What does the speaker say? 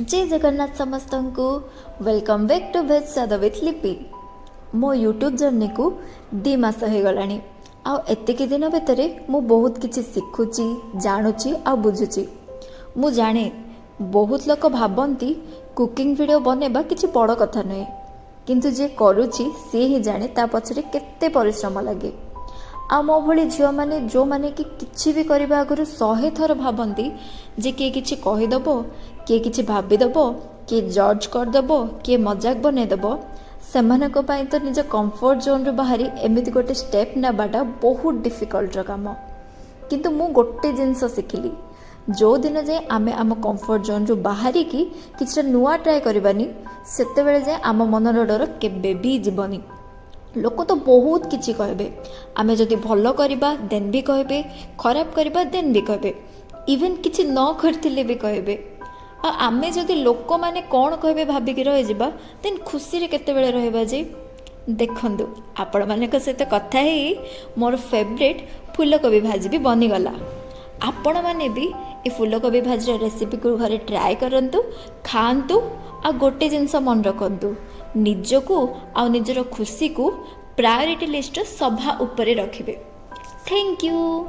जय जगन्नाथ समस्त को वेलकम बैक टू भेज स्वाद विथ लिपि। मो यूट्यूब जर्नी को 2 मास हो गलानी। एतिकी दिन भितर मु बहुत किसी शिखुची जानूची आ बुझुची। मु जाने बहुत लोग भावती कुकिंग वीडियो बनैबा किसी बड़ कथा नुहे, किंतु जे करुची सी ही जाने ता पछरे केते परिश्रम लगे। आ मो भली झील मैंने जो मैंने कि किछि भी करबा आगुरु 100 थर भावती जे किए किछि कहीदेव, किए किछि भाविदेव, किए जज करदेव, किए मजाक बनईदेव, सेमानक पई तो निज कंफर्ट जोन रु बाहरी एमिति गोटे स्टेप नेबाटा बहुत डिफिकल्ट काम। किंतु मु गोटे जिनस शिखिली, जो दिन जाए आमे आम कंफर्ट जोन रु बाहरी की किछि नुआ ट्राए करबानी सेते बेले जाए आम मनर डर केबे भी जीवनी। लोक तो बहुत किछि कहबे, आमे जदि भलो करबा देन भी कहबे, खराब करबा देन भी कहबे, इवन किछि न करथिले भी कहबे। आ आमे जदि लोक माने कोन कहबे भाबी कि रहि जिबा देन खुशी रे केते बेले रहबा जे। देखंदु आपण मानक सहित कथा हेई मोर फेवरेट फूलकोबी भाजी भी बनी गला। आपण माने भी ए फूलकोबी भाजी रेसिपी को घरे ट्राए करंतु, खांतु आ गोटे जिनस मन रखंतु, निजको आ निजर खुशी को प्रायोरिटी लिस्ट सभा उपरे रखिबे। Thank you.